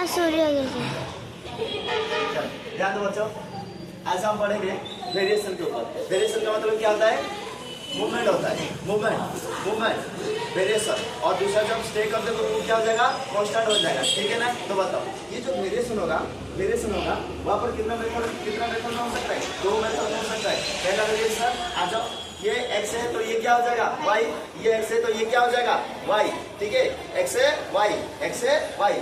सूर्य जैसे। ध्यान दो बच्चों, आज हम पढ़ेंगे वेरिएशन के ऊपर। वेरिएशन का मतलब क्या होता है? मूवमेंट होता है, मूवमेंट वेरिएशन। और दूसरा जब स्टे करते हैं तो वो क्या हो जाएगा? कांस्टेंट हो जाएगा। ठीक है ना? तो बताओ, ये जो वेरिएशन होगा वहाँ पर कितना मेथड में हो सकता है? 2 मेथड में हो सकता है। पहला वेरिएशन, आ जाओ, ये x है तो ये क्या हो जाएगा? y। ये x है तो ये क्या हो जाएगा? y। ठीक है, x है y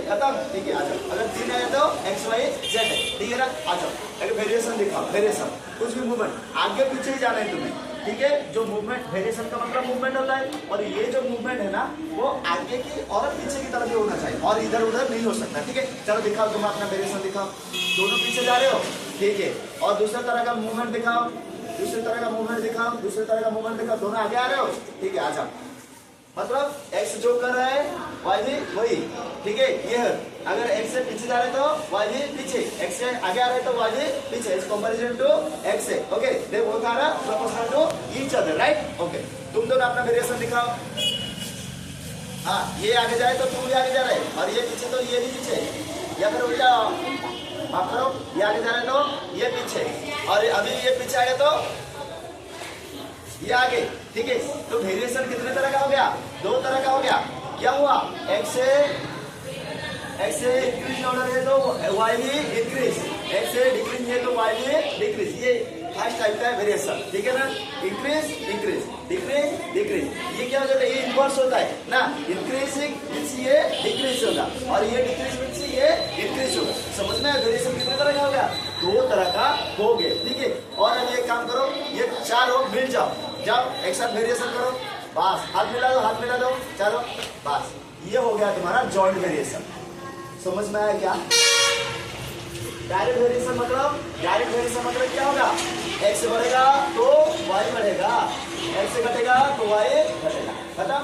खत्म। ठीक है, आ जाओ। अगर 3 है तो x y z है। ठीक है ना? आ जाओ, एक वेरिएशन दिखाओ। वेरिएशन कुछ भी मूवमेंट आगे पीछे ही जाना है तुम्हें। ठीक है, जो मूवमेंट, वेरिएशन का मतलब मूवमेंट होता है, और ये जो मूवमेंट है ना वो आगे की और पीछे की तरफ ही होना चाहिए, और इधर उधर नहीं हो सकता। ठीक है, चलो दिखाओ, तुम अपना वेरिएशन दिखाओ। दोनों पीछे जा रहे हो, ठीक है। और दूसरे तरह का मूवमेंट दिखाओ, दूसरे तरह का मूवमेंट दिखाओ, दोनों आगे आ रहे हो। ठीक है, आ जाओ। मतलब x जो कर रहा है y भी वही। ठीक है, ये है। अगर x से पीछे जा रहे तो y भी पीछे, x से आगे आ रहे तो y भी पीछे। इस कंपैरिजन टू x है। Okay, they both are proportional to each other, right? Okay, तुम दोनों अपना वेरिएशन दिखाओ। हाँ, ये आगे जाए तो तुम भी आगे जा रहे, और ये पीछे तो ये भी पीछे, या फिर उल्टा। माफ करो, ये आगे जा रहे तो ये पीछे, और अभी ये पीछे आ गया तो ये आगे। ठीक है, तो वेरिएशन कितने तरह का हो गया? 2 तरह का हो गया। क्या हुआ? x से इंक्रीज ऑर्डर है तो y भी इंक्रीज, x से डिक्रीज है तो y भी डिक्रीज। ये फर्स्ट टाइप का वेरिएशन। ठीक है ना? Increase decrease, decrease decrease. ये क्या हो जाता है? ये इन्वर्स होता है ना। इंक्रीजिंग मींस ये डिक्रीज होगा, और ये डिक्रीज मींस ये इंक्रीज होगा। समझ में? वेरिएशन कितने तरह का हो गया? 2 तरह का हो गया। ठीक है, और अब एक काम करो, ये 4 हो मिल जाओ, एक साथ वेरिएशन करो। बस, हाथ मिला दो, चलो बस, ये हो गया तुम्हारा जॉइंट वेरिएशन। समझ में आया क्या? डायरेक्ट वेरिएशन मतलब क्या होगा? x बढ़ेगा तो y बढ़ेगा, x से घटेगा तो y घटेगा। खत्म।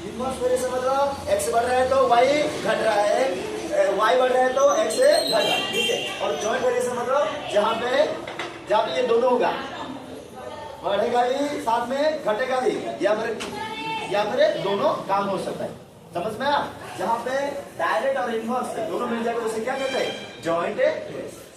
इनवर्स वेरिएशन मतलब x बढ़ रहा है तो y घट रहा है, y बढ़ रहा है तो x से घट रहा है। ठीक है, और जॉइंट वेरिएशन मतलब जहाँ पे ये दोनों होगा, बढ़ेगा ही साथ में घटेगा ही, या फिर दोनों काम हो सकता है। समझ में आया? जहाँ पे डायरेक्ट और इनवर्स दोनों मिल जाएगा उसे क्या कहते हैं? Joint variation.